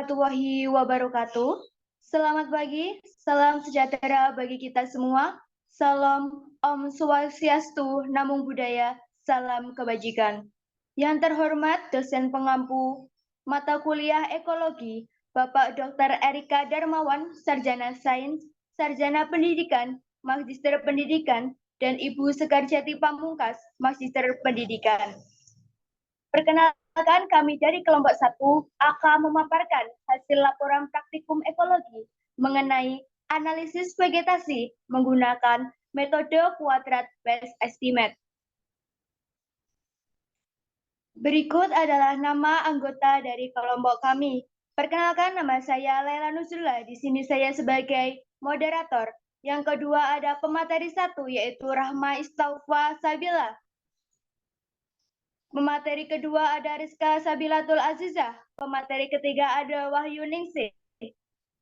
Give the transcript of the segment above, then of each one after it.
warahmatullahi wabarakatuh. Selamat pagi, salam sejahtera bagi kita semua. Salam Om Swastiastu, Namo Buddhaya, salam kebajikan. Yang terhormat dosen pengampu mata kuliah ekologi, Bapak Dr. Erika Darmawan, Sarjana Sains, Sarjana Pendidikan, Magister Pendidikan, dan Ibu Sekarjati Pamungkas, Magister Pendidikan. Perkenalkan, kami dari kelompok 1 akan memaparkan hasil laporan praktikum ekologi mengenai analisis vegetasi menggunakan metode Quadrat Best Estimate. Berikut adalah nama anggota dari kelompok kami. Perkenalkan, nama saya Laila Nuzula. Di sini saya sebagai moderator. Yang kedua ada pemateri 1, yaitu Rahma Istaufa Sabila. Pemateri kedua ada Rizka Sabilatul Azizah. Pemateri ketiga ada Wahyu Ningsih.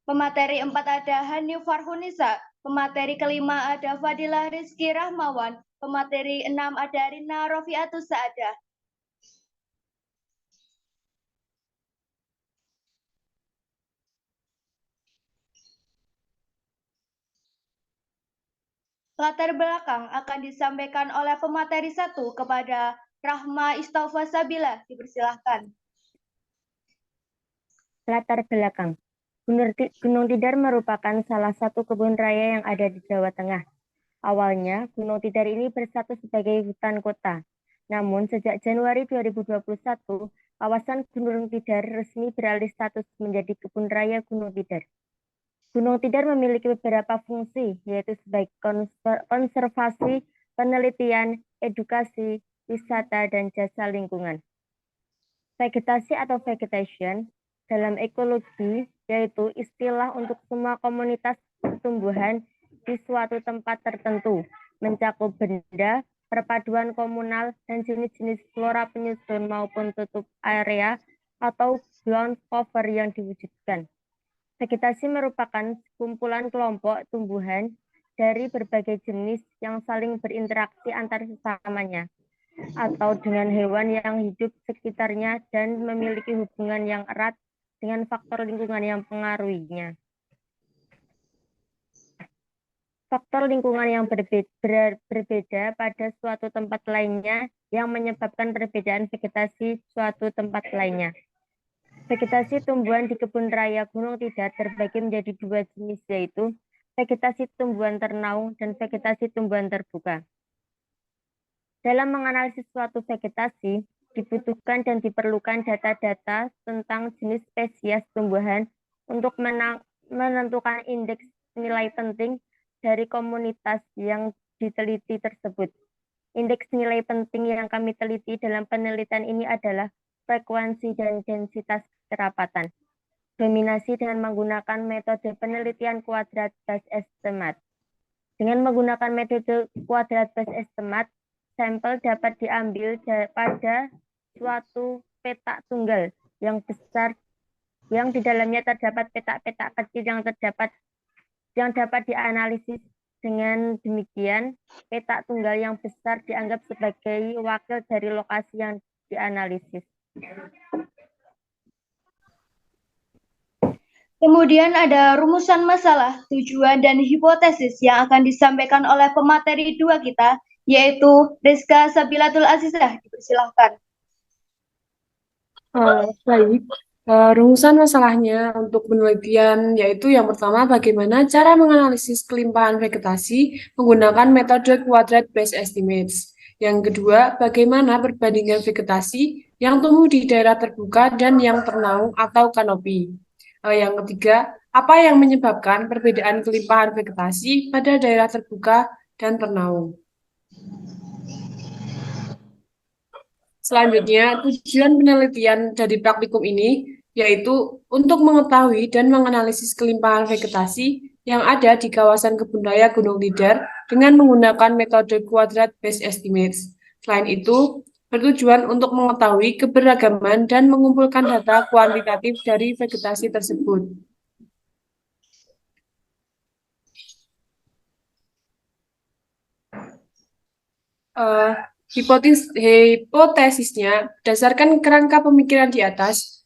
Pemateri 4 ada Hanyu Farhunisa. Pemateri kelima ada Fadilah Rizky Rahmawan. Pemateri 6 ada Rina Rofiatus Saadah. Latar belakang akan disampaikan oleh pemateri 1 kepada Rahma Istaufa Sabila. Dipersilahkan. Latar belakang. Gunung Tidar merupakan salah satu kebun raya yang ada di Jawa Tengah. Awalnya, Gunung Tidar ini bersatu sebagai hutan kota. Namun, sejak Januari 2021, kawasan Gunung Tidar resmi beralih status menjadi kebun raya Gunung Tidar. Gunung Tidar memiliki beberapa fungsi, yaitu sebagai konservasi, penelitian, edukasi, wisata, dan jasa lingkungan. Vegetasi atau vegetation dalam ekologi yaitu istilah untuk semua komunitas tumbuhan di suatu tempat tertentu, mencakup benda, perpaduan komunal, dan jenis-jenis flora penyusun maupun tutup area atau ground cover yang diwujudkan. Vegetasi merupakan kumpulan kelompok tumbuhan dari berbagai jenis yang saling berinteraksi antar sesamanya atau dengan hewan yang hidup sekitarnya dan memiliki hubungan yang erat dengan faktor lingkungan yang pengaruhinya. Faktor lingkungan yang berbeda pada suatu tempat lainnya yang menyebabkan perbedaan vegetasi suatu tempat lainnya. Vegetasi tumbuhan di kebun raya Gunung Tidar terbagi menjadi 2 jenis, yaitu vegetasi tumbuhan ternaung dan vegetasi tumbuhan terbuka. Dalam menganalisis suatu vegetasi, dibutuhkan dan diperlukan data-data tentang jenis spesies tumbuhan untuk menentukan indeks nilai penting dari komunitas yang diteliti tersebut. Indeks nilai penting yang kami teliti dalam penelitian ini adalah frekuensi dan densitas kerapatan. Dominasi dengan menggunakan metode penelitian Quadrat Best Estimate. Dengan menggunakan metode Quadrat Best Estimate, sampel dapat diambil pada suatu petak tunggal yang besar, yang di dalamnya terdapat petak-petak kecil yang dapat dianalisis. Dengan demikian, petak tunggal yang besar dianggap sebagai wakil dari lokasi yang dianalisis. Kemudian ada rumusan masalah, tujuan, dan hipotesis yang akan disampaikan oleh pemateri 2 kita, yaitu Rizka Sabilatul Azizah. Dipersilahkan. Baik, rumusan masalahnya untuk penelitian yaitu yang pertama, bagaimana cara menganalisis kelimpahan vegetasi menggunakan metode Quadrat Best Estimates. Yang kedua, bagaimana perbandingan vegetasi yang tumbuh di daerah terbuka dan yang ternaung atau kanopi. Yang ketiga, apa yang menyebabkan perbedaan kelimpahan vegetasi pada daerah terbuka dan ternaung. Selanjutnya, tujuan penelitian dari praktikum ini yaitu untuk mengetahui dan menganalisis kelimpahan vegetasi yang ada di kawasan kebun raya Gunung Tidar dengan menggunakan metode Quadrat Best Estimates. Selain itu, bertujuan untuk mengetahui keberagaman dan mengumpulkan data kuantitatif dari vegetasi tersebut. Hipotesisnya berdasarkan kerangka pemikiran di atas,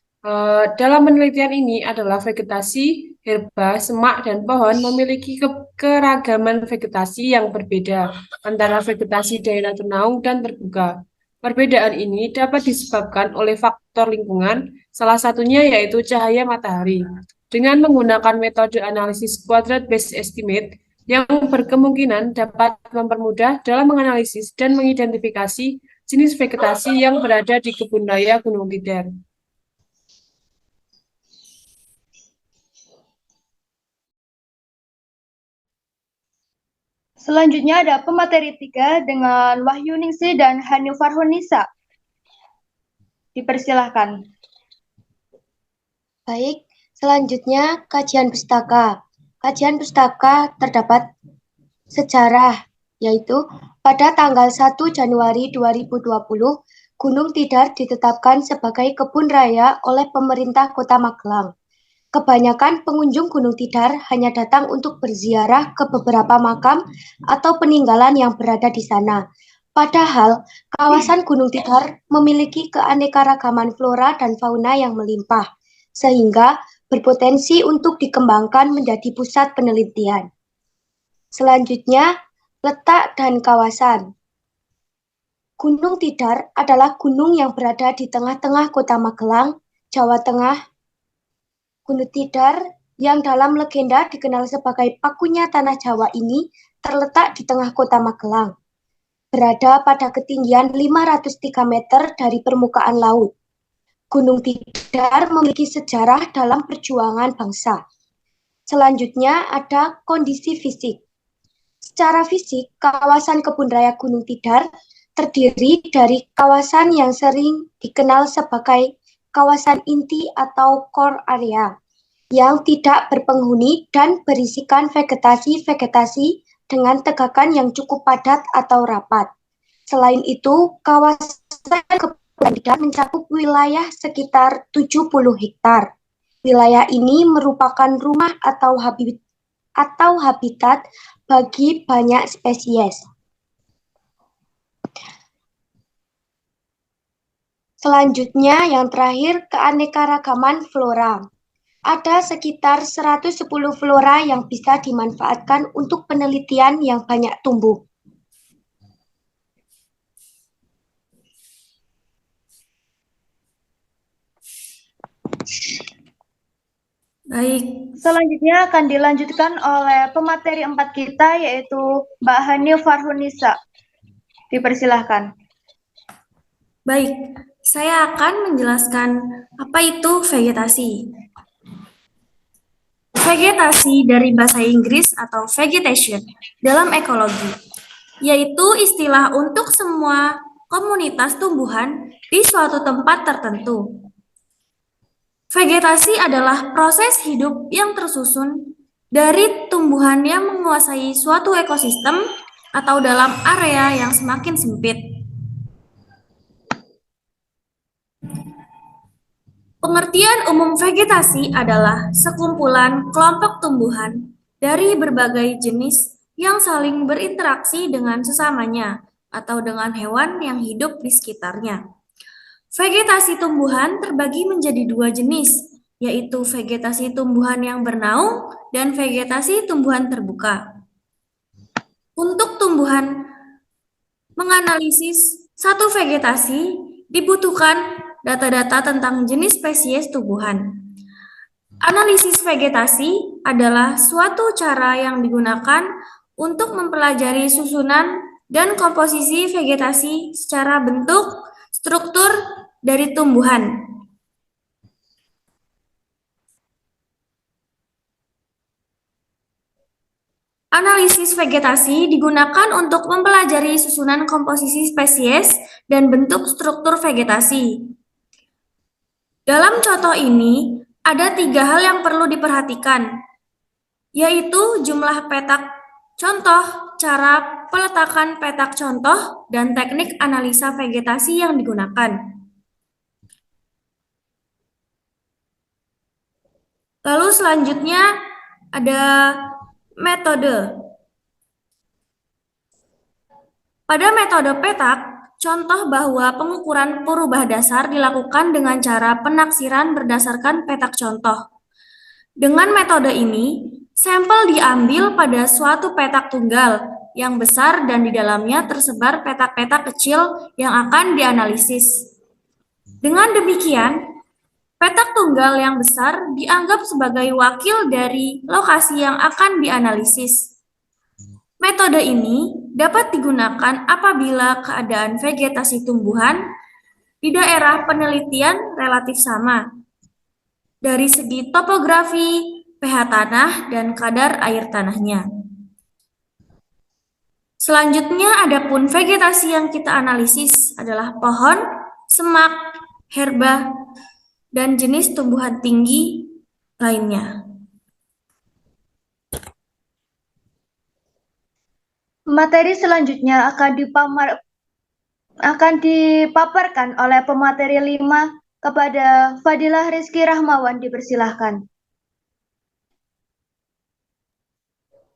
Dalam penelitian ini adalah vegetasi, herba, semak, dan pohon memiliki keragaman vegetasi yang berbeda antara vegetasi daerah tenau dan terbuka. Perbedaan ini dapat disebabkan oleh faktor lingkungan, salah satunya yaitu cahaya matahari. Dengan menggunakan metode analisis quadrant based estimate yang berkemungkinan dapat mempermudah dalam menganalisis dan mengidentifikasi jenis vegetasi yang berada di kebun raya Gunung Tidar. Selanjutnya ada pemateri 3 dengan Wahyu Ningsih dan Hanif Farhunisa. Dipersilahkan. Baik, selanjutnya kajian pustaka. Kajian pustaka terdapat sejarah, yaitu pada tanggal 1 Januari 2020, Gunung Tidar ditetapkan sebagai kebun raya oleh pemerintah Kota Magelang. Kebanyakan pengunjung Gunung Tidar hanya datang untuk berziarah ke beberapa makam atau peninggalan yang berada di sana. Padahal, kawasan Gunung Tidar memiliki keanekaragaman flora dan fauna yang melimpah, sehingga berpotensi untuk dikembangkan menjadi pusat penelitian. Selanjutnya, letak dan kawasan. Gunung Tidar adalah gunung yang berada di tengah-tengah Kota Magelang, Jawa Tengah. Gunung Tidar yang dalam legenda dikenal sebagai pakunya tanah Jawa ini terletak di tengah Kota Magelang, berada pada ketinggian 503 meter dari permukaan laut. Gunung Tidar memiliki sejarah dalam perjuangan bangsa. Selanjutnya ada kondisi fisik. Secara fisik, kawasan kebun raya Gunung Tidar terdiri dari kawasan yang sering dikenal sebagai kawasan inti atau core area, yang tidak berpenghuni dan berisikan vegetasi-vegetasi dengan tegakan yang cukup padat atau rapat. Selain itu, kawasan kebun Tidar mencakup wilayah sekitar 70 hektar. Wilayah ini merupakan rumah atau habitat bagi banyak spesies. Selanjutnya, yang terakhir, keanekaragaman flora. Ada sekitar 110 flora yang bisa dimanfaatkan untuk penelitian yang banyak tumbuh. Baik, selanjutnya akan dilanjutkan oleh pemateri 4 kita, yaitu Mbak Hanif Farhunisa. Dipersilahkan. Baik, saya akan menjelaskan apa itu vegetasi. Vegetasi dari bahasa Inggris atau vegetation dalam ekologi, yaitu istilah untuk semua komunitas tumbuhan di suatu tempat tertentu. Vegetasi adalah proses hidup yang tersusun dari tumbuhan yang menguasai suatu ekosistem atau dalam area yang semakin sempit. Pengertian umum vegetasi adalah sekumpulan kelompok tumbuhan dari berbagai jenis yang saling berinteraksi dengan sesamanya atau dengan hewan yang hidup di sekitarnya. Vegetasi tumbuhan terbagi menjadi dua jenis, yaitu vegetasi tumbuhan yang bernaung dan vegetasi tumbuhan terbuka. Untuk tumbuhan menganalisis satu vegetasi dibutuhkan data-data tentang jenis spesies tumbuhan. Analisis vegetasi adalah suatu cara yang digunakan untuk mempelajari susunan dan komposisi vegetasi secara bentuk, struktur dari tumbuhan. Analisis vegetasi digunakan untuk mempelajari susunan komposisi spesies dan bentuk struktur vegetasi. Dalam contoh ini, ada 3 hal yang perlu diperhatikan, yaitu jumlah petak contoh, cara peletakan petak contoh, dan teknik analisa vegetasi yang digunakan. Lalu selanjutnya ada metode. Pada metode petak, contoh bahwa pengukuran purubah dasar dilakukan dengan cara penaksiran berdasarkan petak contoh. Dengan metode ini, sampel diambil pada suatu petak tunggal yang besar dan di dalamnya tersebar petak-petak kecil yang akan dianalisis. Dengan demikian, petak tunggal yang besar dianggap sebagai wakil dari lokasi yang akan dianalisis. Metode ini dapat digunakan apabila keadaan vegetasi tumbuhan di daerah penelitian relatif sama dari segi topografi, pH tanah, dan kadar air tanahnya. Selanjutnya, adapun vegetasi yang kita analisis adalah pohon, semak, herba, dan jenis tumbuhan tinggi lainnya. Materi selanjutnya akan dipaparkan oleh pemateri 5 kepada Fadilah Rizky Rahmawan, dipersilahkan.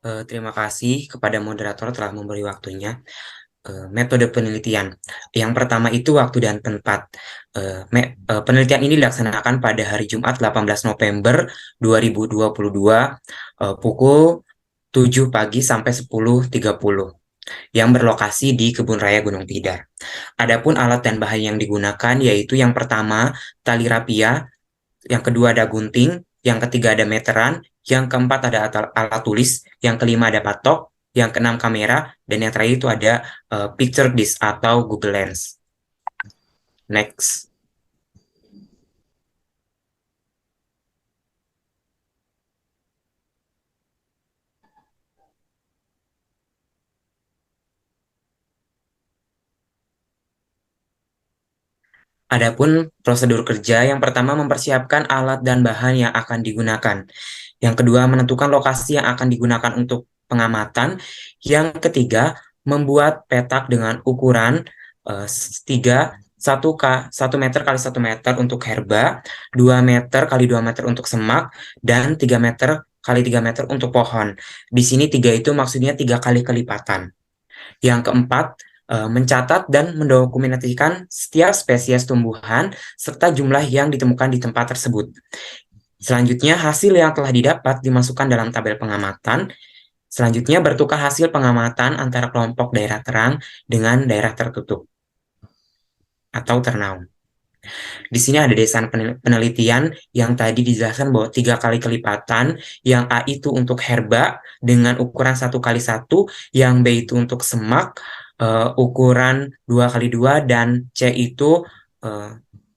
Terima kasih kepada moderator telah memberi waktunya. Metode penelitian. Yang pertama itu waktu dan tempat. Penelitian ini dilaksanakan pada hari Jumat 18 November 2022 pukul 7 pagi sampai 10.30 yang berlokasi di Kebun Raya Gunung Tidar. Adapun alat dan bahan yang digunakan yaitu yang pertama tali rapia, yang kedua ada gunting, yang ketiga ada meteran, yang keempat ada alat tulis, yang kelima ada patok, yang keenam kamera, dan yang terakhir itu ada picture disc atau Google Lens. Next. Adapun prosedur kerja, yang pertama mempersiapkan alat dan bahan yang akan digunakan. Yang kedua, menentukan lokasi yang akan digunakan untuk pengamatan. Yang ketiga, membuat petak dengan ukuran 1 meter kali 1 meter untuk herba, 2 meter kali 2 meter untuk semak, dan 3 meter kali 3 meter untuk pohon. Di sini 3 itu maksudnya 3 kali kelipatan. Yang keempat, mencatat dan mendokumentasikan setiap spesies tumbuhan serta jumlah yang ditemukan di tempat tersebut. Selanjutnya, hasil yang telah didapat dimasukkan dalam tabel pengamatan. Selanjutnya, bertukar hasil pengamatan antara kelompok daerah terang dengan daerah tertutup atau ternaung. Di sini ada desain penelitian yang tadi dijelaskan bahwa 3 kali kelipatan, yang A itu untuk herba dengan ukuran 1 kali 1, yang B itu untuk semak, ukuran 2 kali 2, dan C itu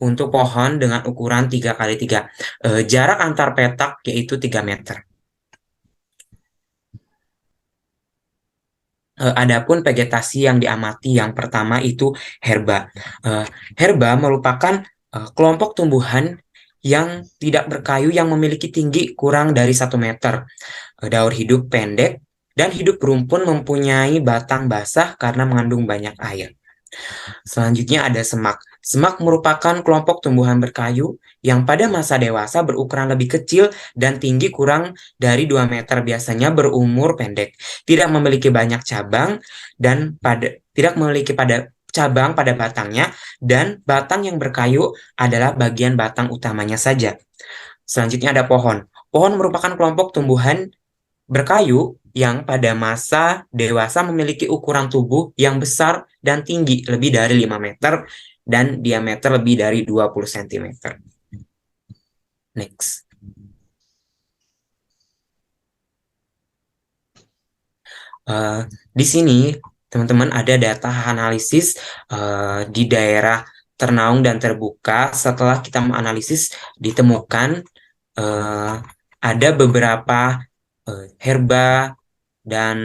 untuk pohon dengan ukuran 3 kali 3. Jarak antar petak yaitu 3 meter. Adapun vegetasi yang diamati yang pertama itu herba. Herba merupakan kelompok tumbuhan yang tidak berkayu yang memiliki tinggi kurang dari 1 meter. Daur hidup pendek dan hidup berumpun, mempunyai batang basah karena mengandung banyak air. Selanjutnya ada semak. Semak merupakan kelompok tumbuhan berkayu yang pada masa dewasa berukuran lebih kecil dan tinggi kurang dari 2 meter, biasanya berumur pendek, tidak memiliki banyak cabang dan tidak memiliki cabang pada batangnya, dan batang yang berkayu adalah bagian batang utamanya saja. Selanjutnya ada pohon. Pohon merupakan kelompok tumbuhan berkayu yang pada masa dewasa memiliki ukuran tubuh yang besar dan tinggi lebih dari 5 meter dan diameter lebih dari 20 cm. Next. Di sini teman-teman ada data analisis di daerah ternaung dan terbuka. Setelah kita menganalisis, ditemukan ada beberapa herba dan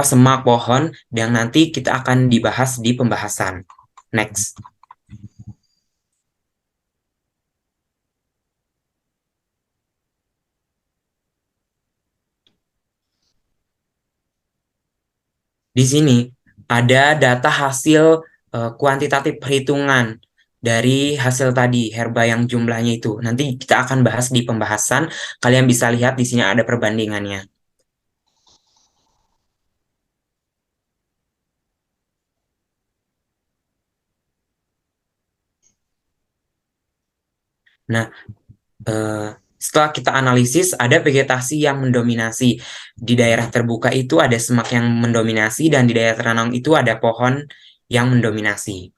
semak pohon yang nanti kita akan dibahas di pembahasan. Next. Di sini ada data hasil kuantitatif perhitungan dari hasil tadi herba yang jumlahnya itu. Nanti kita akan bahas di pembahasan. Kalian bisa lihat di sini ada perbandingannya. Nah, setelah kita analisis, ada vegetasi yang mendominasi. Di daerah terbuka itu ada semak yang mendominasi, dan di daerah tertanam itu ada pohon yang mendominasi.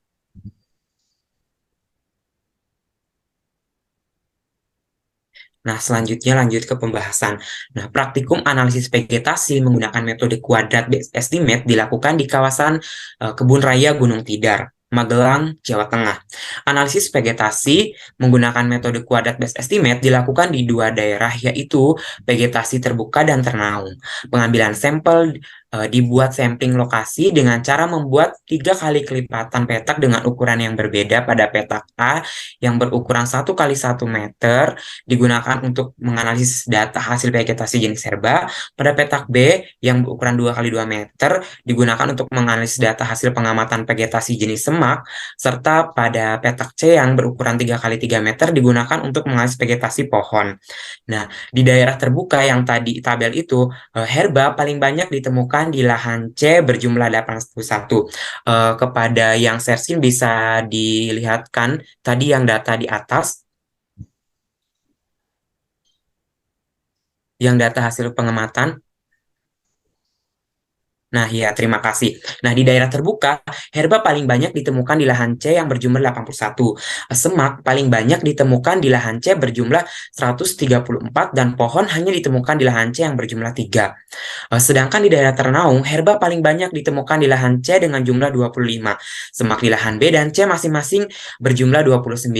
Nah, selanjutnya lanjut ke pembahasan. Nah, praktikum analisis vegetasi menggunakan metode kuadrat base estimate dilakukan di kawasan Kebun Raya Gunung Tidar, Magelang, Jawa Tengah. Analisis vegetasi menggunakan metode kuadrat base estimate dilakukan di dua daerah, yaitu vegetasi terbuka dan ternaung. Pengambilan sampel dibuat sampling lokasi dengan cara membuat 3 kali kelipatan petak dengan ukuran yang berbeda. Pada petak A yang berukuran 1 kali 1 meter digunakan untuk menganalisis data hasil vegetasi jenis herba. Pada petak B yang berukuran 2 kali 2 meter digunakan untuk menganalisis data hasil pengamatan vegetasi jenis semak, serta pada petak C yang berukuran 3 kali 3 meter digunakan untuk menganalisis vegetasi pohon. Nah, di daerah terbuka yang tadi tabel itu, herba paling banyak ditemukan di lahan C berjumlah 81. Kepada yang Sersin bisa dilihatkan tadi yang data di atas, yang data hasil pengamatan. Nah, ya, terima kasih. Nah, di daerah terbuka, herba paling banyak ditemukan di lahan C yang berjumlah 81. Semak paling banyak ditemukan di lahan C berjumlah 134, dan pohon hanya ditemukan di lahan C yang berjumlah 3. Sedangkan di daerah ternaung, herba paling banyak ditemukan di lahan C dengan jumlah 25. Semak di lahan B dan C masing-masing berjumlah 29.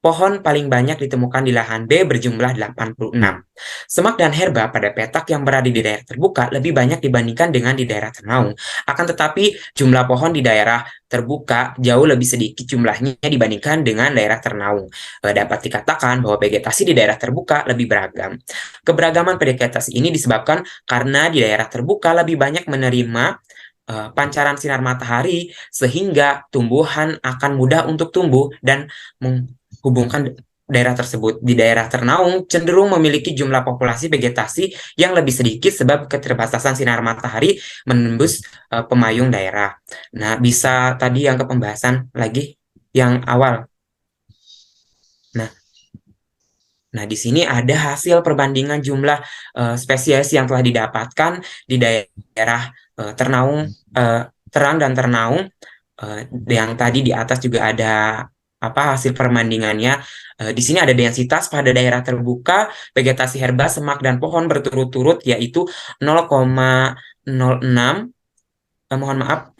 Pohon paling banyak ditemukan di lahan B berjumlah 86. Semak dan herba pada petak yang berada di daerah terbuka lebih banyak dibandingkan dengan di daerah ternaung. Akan tetapi, jumlah pohon di daerah terbuka jauh lebih sedikit jumlahnya dibandingkan dengan daerah ternaung. Dapat dikatakan bahwa vegetasi di daerah terbuka lebih beragam. Keberagaman vegetasi ini disebabkan karena di daerah terbuka lebih banyak menerima pancaran sinar matahari, sehingga tumbuhan akan mudah untuk tumbuh dan menghubungkan daerah tersebut. Di daerah ternaung cenderung memiliki jumlah populasi vegetasi yang lebih sedikit sebab keterbatasan sinar matahari menembus pemayung daerah. Nah, bisa tadi yang ke pembahasan lagi yang awal. Nah, di sini ada hasil perbandingan jumlah spesies yang telah didapatkan di daerah ternaung, terang dan ternaung. Yang tadi di atas juga ada hasil perbandingannya. Di sini ada densitas pada daerah terbuka, vegetasi herba, semak, dan pohon berturut-turut, yaitu 0,06. Mohon maaf.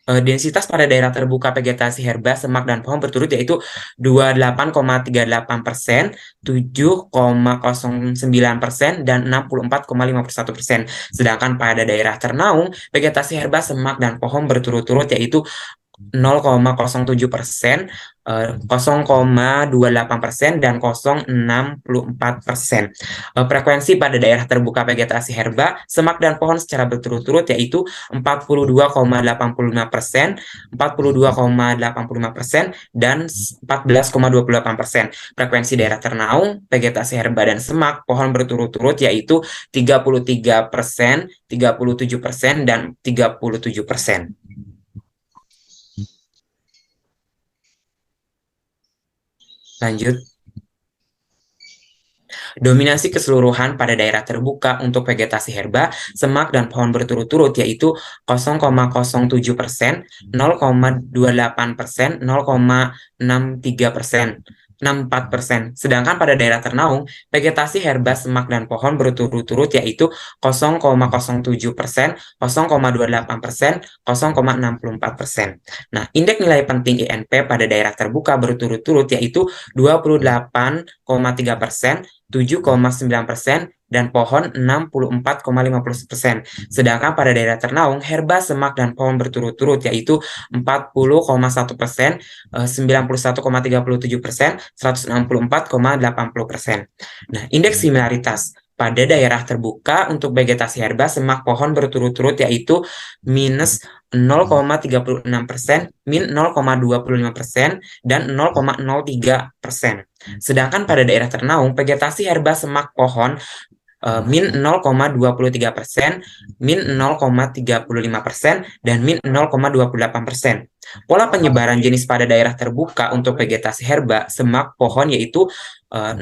Densitas pada daerah terbuka vegetasi herba, semak, dan pohon berturut yaitu 28,38%, 7,09%, dan 64,51%. Sedangkan pada daerah ternaung, vegetasi herba, semak, dan pohon berturut-turut yaitu 0,07%, 0,28%, dan 0,64%. Frekuensi pada daerah terbuka vegetasi herba, semak, dan pohon secara berturut-turut yaitu 42,85%, 42,85%, dan 14,28%. Frekuensi daerah ternaung, vegetasi herba, dan semak, pohon berturut-turut yaitu 33%, 37%, dan 37%. Lanjut. Dominasi keseluruhan pada daerah terbuka untuk vegetasi herba, semak, dan pohon berturut-turut yaitu 0,07%, 0,28%, 0,63%, 64%. Sedangkan pada daerah ternaung, vegetasi herba, semak, dan pohon berturut-turut yaitu 0,07%, 0,28%, 0,64%. Nah, indeks nilai penting INP pada daerah terbuka berturut-turut yaitu 28,3%, 7,9%, dan pohon 64,50%. Sedangkan pada daerah ternaung, herba, semak, dan pohon berturut-turut yaitu 40,1%, 91,37%, 164,80%. Nah, indeks similaritas pada daerah terbuka untuk vegetasi herba, semak, pohon berturut-turut yaitu minus 0,36%, min 0,25%, dan 0,03%. Sedangkan pada daerah ternaung, vegetasi herba, semak, pohon min 0,23%, min 0,35%, dan min 0,28%. Pola penyebaran jenis pada daerah terbuka untuk vegetasi herba semak pohon yaitu 0,06,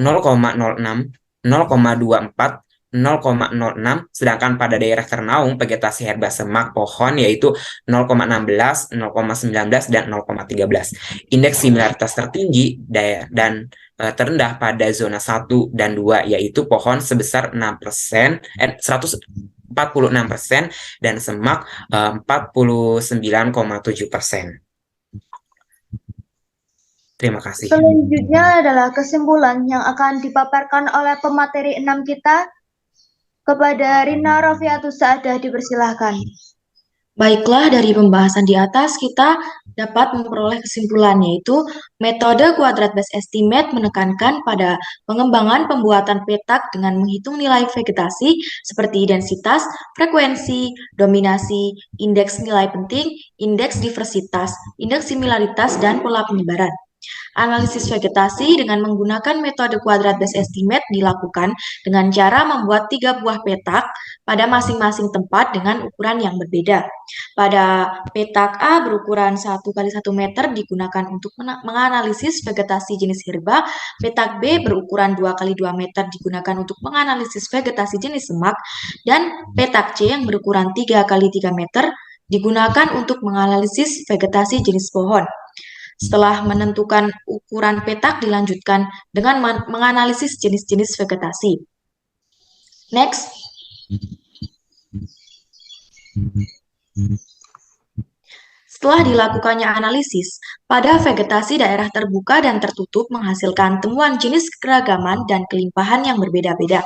0,24, 0,06, sedangkan pada daerah ternaung vegetasi herba semak pohon yaitu 0,16, 0,19, dan 0,13. Indeks similaritas tertinggi dan terendah pada zona 1 dan 2 yaitu pohon sebesar 6%, 146% dan semak 49,7%. Terima kasih. Selanjutnya adalah kesimpulan yang akan dipaparkan oleh pemateri 6 kita. Kepada Rina Rofiatus Saadah dipersilahkan. Baiklah, dari pembahasan di atas kita dapat memperoleh kesimpulan yaitu metode kuadrat base estimate menekankan pada pengembangan pembuatan petak dengan menghitung nilai vegetasi seperti densitas, frekuensi, dominasi, indeks nilai penting, indeks diversitas, indeks similaritas, dan pola penyebaran. Analisis vegetasi dengan menggunakan metode kuadrat base estimate dilakukan dengan cara membuat 3 buah petak pada masing-masing tempat dengan ukuran yang berbeda. Pada petak A berukuran 1 x 1 meter digunakan untuk menganalisis vegetasi jenis herba, petak B berukuran 2 x 2 meter digunakan untuk menganalisis vegetasi jenis semak, dan petak C yang berukuran 3 x 3 meter digunakan untuk menganalisis vegetasi jenis pohon. Setelah menentukan ukuran petak dilanjutkan dengan menganalisis jenis-jenis vegetasi. Next. Setelah dilakukannya analisis, pada vegetasi daerah terbuka dan tertutup menghasilkan temuan jenis keragaman dan kelimpahan yang berbeda-beda.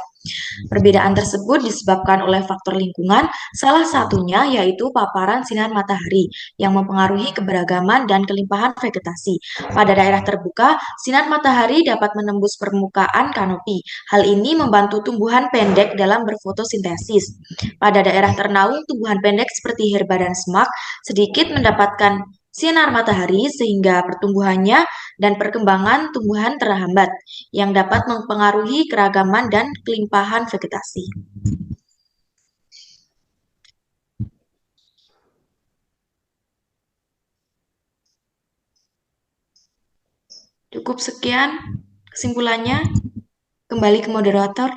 Perbedaan tersebut disebabkan oleh faktor lingkungan, salah satunya yaitu paparan sinar matahari yang mempengaruhi keberagaman dan kelimpahan vegetasi. Pada daerah terbuka, sinar matahari dapat menembus permukaan kanopi. Hal ini membantu tumbuhan pendek dalam berfotosintesis. Pada daerah ternaung, tumbuhan pendek seperti herba dan semak sedikit mendapatkan sinar matahari sehingga pertumbuhannya dan perkembangan tumbuhan terhambat, yang dapat mempengaruhi keragaman dan kelimpahan vegetasi. Cukup sekian kesimpulannya. Kembali ke moderator.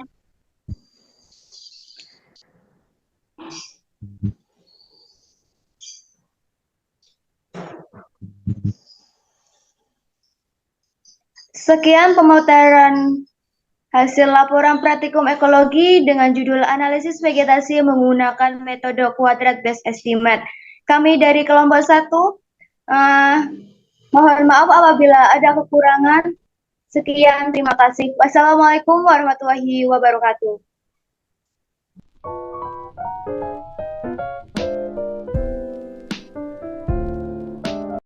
Sekian pemaparan hasil laporan praktikum ekologi dengan judul analisis vegetasi menggunakan metode kuadrat base estimate. Kami dari kelompok 1, mohon maaf apabila ada kekurangan. Sekian, terima kasih. Wassalamualaikum warahmatullahi wabarakatuh.